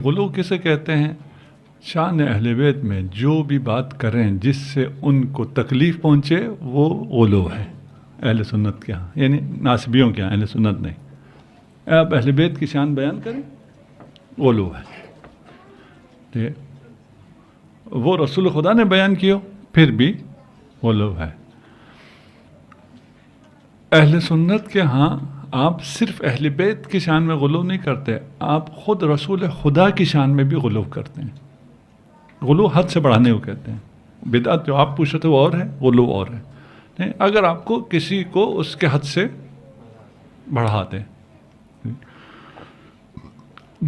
غلو کسے کہتے ہیں؟ شان اہل بیت میں جو بھی بات کریں جس سے ان کو تکلیف پہنچے وہ غلو ہے اہل سنت کے ہاں، یعنی ناسبیوں کے ہاں، اہل سنت نہیں۔ آپ اہل بیت کی شان بیان کریں، غلو ہے۔ ٹھیک ہے؟ وہ رسول خدا نے بیان کیا پھر بھی غلو ہے۔ اہل سنت کے ہاں آپ صرف اہل بیت کی شان میں غلو نہیں کرتے، آپ خود رسول خدا کی شان میں بھی غلو کرتے ہیں۔ غلو حد سے بڑھانے کو کہتے ہیں۔ بدعت جو آپ پوچھ رہے تھے وہ اور ہے، غلو اور ہے۔ نہیں، اگر آپ کو کسی کو اس کے حد سے بڑھا دیں،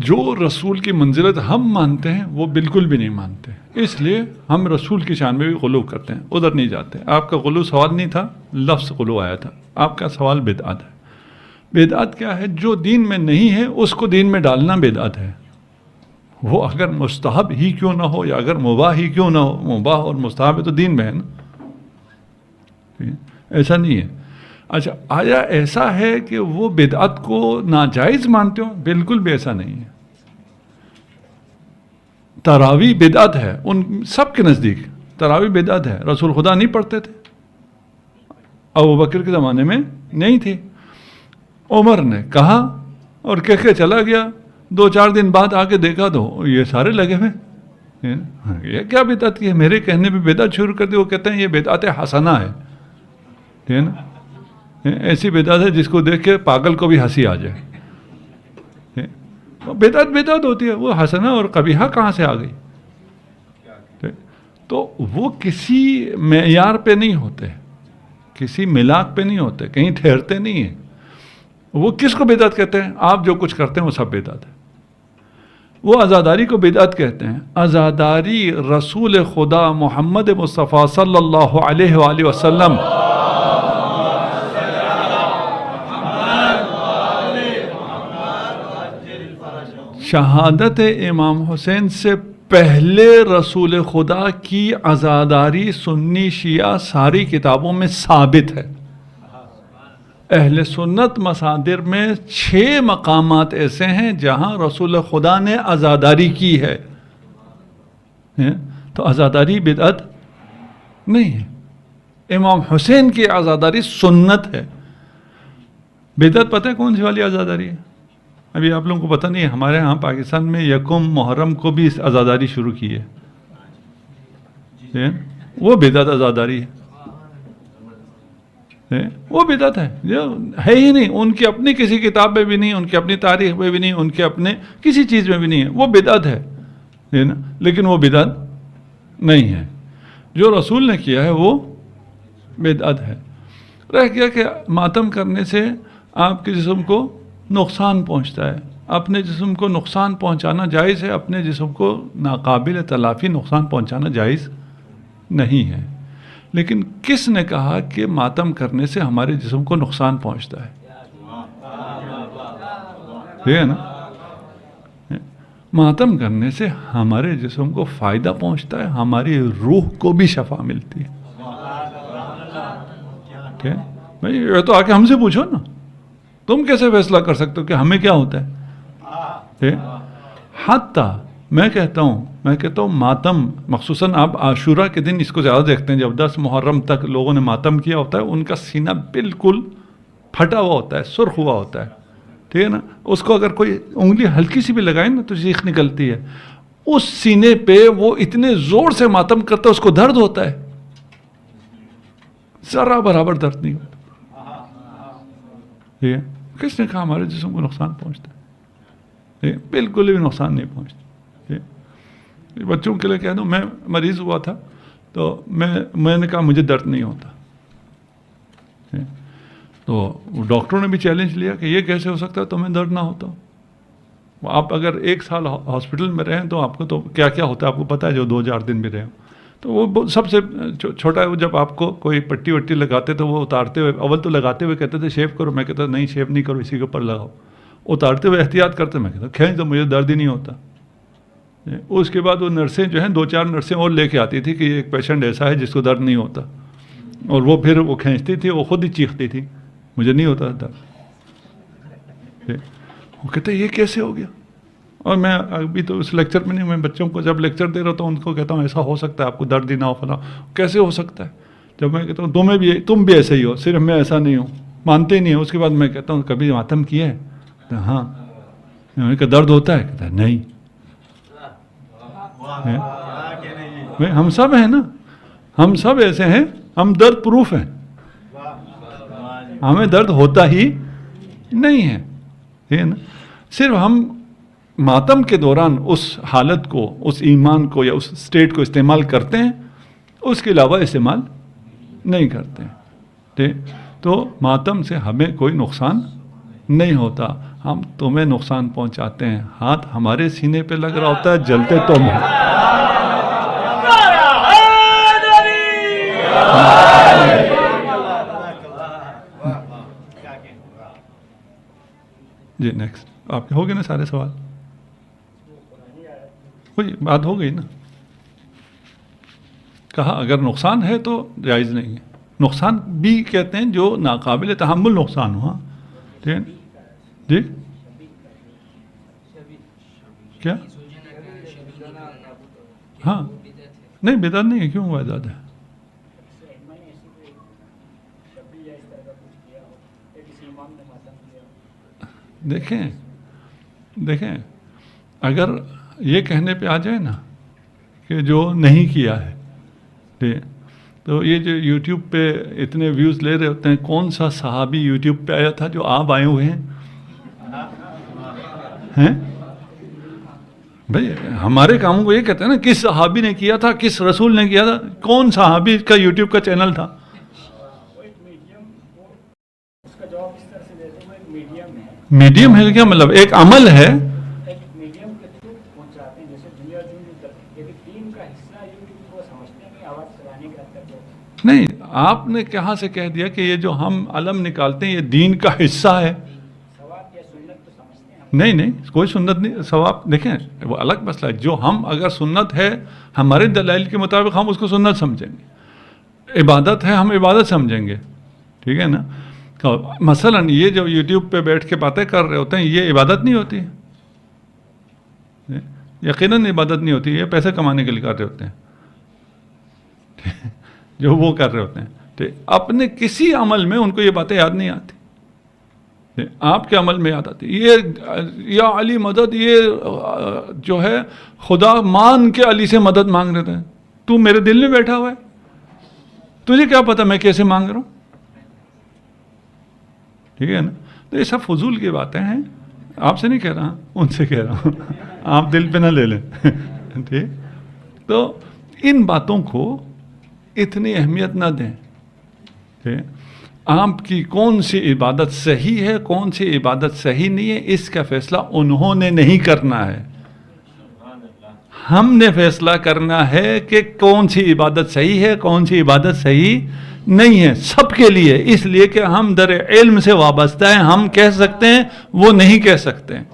جو رسول کی منزلت ہم مانتے ہیں وہ بالکل بھی نہیں مانتے، اس لیے ہم رسول کی شان میں بھی غلو کرتے ہیں، ادھر نہیں جاتے۔ آپ کا غلو سوال نہیں تھا، لفظ غلو آیا تھا، آپ کا سوال بدعت ہے۔ بدعت کیا ہے؟ جو دین میں نہیں ہے اس کو دین میں ڈالنا بدعت ہے۔ وہ اگر مستحب ہی کیوں نہ ہو یا اگر مباح ہی کیوں نہ ہو، مباح اور مستحب ہے تو دین میں ہے نا، ایسا نہیں ہے۔ اچھا، آیا ایسا ہے کہ وہ بدعت کو ناجائز مانتے ہو؟ بالکل بھی ایسا نہیں ہے۔ تراویح بدعت ہے ان سب کے نزدیک، تراویح بدعت ہے، رسول خدا نہیں پڑھتے تھے، ابو بکر کے زمانے میں نہیں تھی، عمر نے کہا اور کہہ کے چلا گیا، 2-4 دن بعد آ کے دیکھا تو یہ سارے لگے ہوئے، یہ کیا بدعت کی ہے؟ میرے کہنے پہ بدعت شروع کر دی۔ وہ کہتے ہیں یہ بدعت حسنہ ہے، ٹھیک ہے نا؟ ایسی بدعت ہے جس کو دیکھ کے پاگل کو بھی ہنسی آ جائے۔ بدعت بدعت ہوتی ہے، وہ حسنہ اور قبیحہ کہاں سے آ گئی؟ تو وہ کسی معیار پہ نہیں ہوتے، کسی ملاک پہ نہیں ہوتے، کہیں ٹھہرتے نہیں ہیں۔ وہ کس کو بدعت کہتے ہیں؟ آپ جو کچھ کرتے ہیں وہ سب بدعت ہے۔ وہ عزاداری کو بدعت کہتے ہیں۔ عزاداری رسول خدا محمد مصطفیٰ صلی اللہ علیہ وآلہ وسلم شہادت امام حسین سے پہلے رسول خدا کی عزاداری سنی شیعہ ساری کتابوں میں ثابت ہے۔ اہل سنت مصادر میں 6 مقامات ایسے ہیں جہاں رسول خدا نے عزاداری کی ہے، تو عزاداری بدعت نہیں ہے۔ امام حسین کی عزاداری سنت ہے۔ بدعت پتہ ہے کون سی والی عزاداری ہے؟ ابھی آپ لوگوں کو پتہ نہیں ہے، ہمارے ہاں پاکستان میں 1 محرم کو بھی اس عزاداری شروع کی ہے، وہ بدعت عزاداری ہے، وہ بدعت ہے، ہے ہی نہیں، ان کی اپنی کسی کتاب میں بھی نہیں، ان کی اپنی تاریخ میں بھی نہیں، ان کے اپنے کسی چیز میں بھی نہیں ہے، وہ بدعت ہے نا، لیکن وہ بدعت نہیں ہے۔ جو رسول نے کیا ہے وہ بدعت ہے۔ رہ گیا کہ ماتم کرنے سے آپ کے جسم کو نقصان پہنچتا ہے، اپنے جسم کو نقصان پہنچانا جائز ہے، اپنے جسم کو ناقابل تلافی نقصان پہنچانا جائز نہیں ہے۔ لیکن کس نے کہا کہ ماتم کرنے سے ہمارے جسم کو نقصان پہنچتا ہے؟ ٹھیک ہے نا؟ ماتم کرنے سے ہمارے جسم کو فائدہ پہنچتا ہے، ہماری روح کو بھی شفا ملتی ہے۔ ٹھیک ہے بھائی، یہ تو آ کے ہم سے پوچھو نا، تم کیسے فیصلہ کر سکتے ہو کہ ہمیں کیا ہوتا ہے؟ حتیٰ میں کہتا ہوں ماتم، مخصوصاً آپ عاشورہ کے دن اس کو زیادہ دیکھتے ہیں، جب 10 محرم تک لوگوں نے ماتم کیا ہوتا ہے، ان کا سینہ بالکل پھٹا ہوا ہوتا ہے، سرخ ہوا ہوتا ہے، ٹھیک ہے نا؟ اس کو اگر کوئی انگلی ہلکی سی بھی لگائے نا تو چیخ نکلتی ہے۔ اس سینے پہ وہ اتنے زور سے ماتم کرتا ہے، اس کو درد ہوتا ہے، ذرا برابر درد نہیں ہوتا۔ ٹھیک ہے؟ کس نے کہا ہمارے جسم کو نقصان پہنچتا ہے؟ بالکل بھی نقصان نہیں پہنچتا۔ بچوں کے لیے کہہ دوں، میں مریض ہوا تھا تو میں نے کہا مجھے درد نہیں ہوتا، تو ڈاکٹروں نے بھی چیلنج لیا کہ یہ کیسے ہو سکتا ہے تمہیں درد نہ ہوتا؟ آپ اگر 1 سال ہاسپٹل میں رہیں تو آپ کو تو کیا کیا ہوتا ہے آپ کو پتہ ہے، جو 2-4 دن بھی رہے تو وہ سب سے چھوٹا ہے۔ جب آپ کو کوئی پٹی وٹی لگاتے تو وہ اتارتے ہوئے، اول تو لگاتے ہوئے کہتے تھے شیو کرو، میں کہتا نہیں شیو نہیں کرو، اسی کے اوپر لگاؤ۔ اتارتے ہوئے احتیاط کرتے، میں کہتا کھینچ تو مجھے درد ہی نہیں ہوتا۔ اس کے بعد وہ نرسیں جو ہیں 2-4 نرسیں اور لے کے آتی تھی کہ ایک پیشنٹ ایسا ہے جس کو درد نہیں ہوتا، اور وہ پھر وہ کھینچتی تھی، وہ خود ہی چیختی تھی مجھے نہیں ہوتا درد۔ وہ کہتے یہ کیسے ہو گیا؟ اور میں ابھی تو اس لیکچر میں نہیں، میں بچوں کو جب لیکچر دے رہا ہوتا ہوں ان کو کہتا ہوں ایسا ہو سکتا ہے آپ کو درد ہی نہ ہو فلاں، کیسے ہو سکتا ہے؟ جب میں کہتا ہوں تم بھی ایسے ہی ہو، صرف میں ایسا نہیں ہوں، مانتے ہی نہیں ہیں. اس کے بعد میں کہتا ہوں کبھی ماتم کیا ہے؟ کہتا ہاں. میں نے کہا درد ہوتا ہے؟ کہتا ہے نہیں. ہم سب ہیں نا، ہم سب ایسے ہیں، ہم درد پروف ہیں، ہمیں درد ہوتا ہی نہیں ہے، ٹھیک ہے نا. صرف ہم ماتم کے دوران اس حالت کو، اس ایمان کو یا اس اسٹیٹ کو استعمال کرتے ہیں، اس کے علاوہ استعمال نہیں کرتے. ٹھیک. تو ماتم سے ہمیں کوئی نقصان نہیں ہوتا، ہم تمہیں نقصان پہنچاتے ہیں. ہاتھ ہمارے سینے پہ لگ رہا ہوتا ہے، جلتے تم ہو. جی نیکسٹ. آپ کے ہو گئے نا سارے سوال؟ وہی بات ہو گئی نا. کہا اگر نقصان ہے تو جائز نہیں ہے. نقصان بھی کہتے ہیں جو ناقابل تحمل نقصان ہوا. ٹھیک ہے جی. کیا؟ ہاں نہیں بدعت نہیں ہے. کیوں بدعت ہے؟ دیکھیں اگر یہ کہنے پہ آ جائے نا کہ جو نہیں کیا ہے، تو یہ جو یوٹیوب پہ اتنے ویوز لے رہے ہوتے ہیں، کون سا صحابی یوٹیوب پہ آیا تھا جو آپ آئے ہوئے ہیں؟ بھائی ہمارے کاموں کو یہ کہتے ہیں نا کس صحابی نے کیا تھا، کس رسول نے کیا تھا. کون صحابی کا یوٹیوب کا چینل تھا؟ میڈیم ہے کیا مطلب؟ ایک عمل ہے. نہیں، آپ نے کہاں سے کہہ دیا کہ یہ جو ہم علم نکالتے ہیں یہ دین کا حصہ ہے؟ نہیں کوئی سنت نہیں. ثواب دیکھیں وہ الگ مسئلہ ہے. جو ہم اگر سنت ہے ہمارے دلائل کے مطابق ہم اس کو سنت سمجھیں گے، عبادت ہے ہم عبادت سمجھیں گے. ٹھیک ہے نا. مثلا یہ جو یوٹیوب پہ بیٹھ کے باتیں کر رہے ہوتے ہیں یہ عبادت نہیں ہوتی؟ یقیناً عبادت نہیں ہوتی. یہ پیسے کمانے کے لیے کر رہے ہوتے ہیں جو وہ کر رہے ہوتے ہیں. اپنے کسی عمل میں ان کو یہ باتیں یاد نہیں آتی. آپ کے عمل میں یاد آتی. یہ یا علی مدد، یہ جو ہے خدا مان کے علی سے مدد مانگ رہے تھے. تو میرے دل میں بیٹھا ہوا ہے، تجھے کیا پتا میں کیسے مانگ رہا ہوں؟ ٹھیک ہے نا. تو یہ سب فضول کی باتیں ہیں. آپ سے نہیں کہہ رہا، ان سے کہہ رہا ہوں. آپ دل پہ نہ لے لیں. ٹھیک. تو ان باتوں کو اتنی اہمیت نہ دیں. ٹھیک. آپ کی کون سی عبادت صحیح ہے، کون سی عبادت صحیح نہیں ہے، اس کا فیصلہ انہوں نے نہیں کرنا ہے. ہم نے فیصلہ کرنا ہے کہ کون سی عبادت صحیح ہے، کون سی عبادت صحیح نہیں ہے، سب کے لیے. اس لیے کہ ہم در علم سے وابستہ ہیں. ہم کہہ سکتے ہیں، وہ نہیں کہہ سکتے ہیں.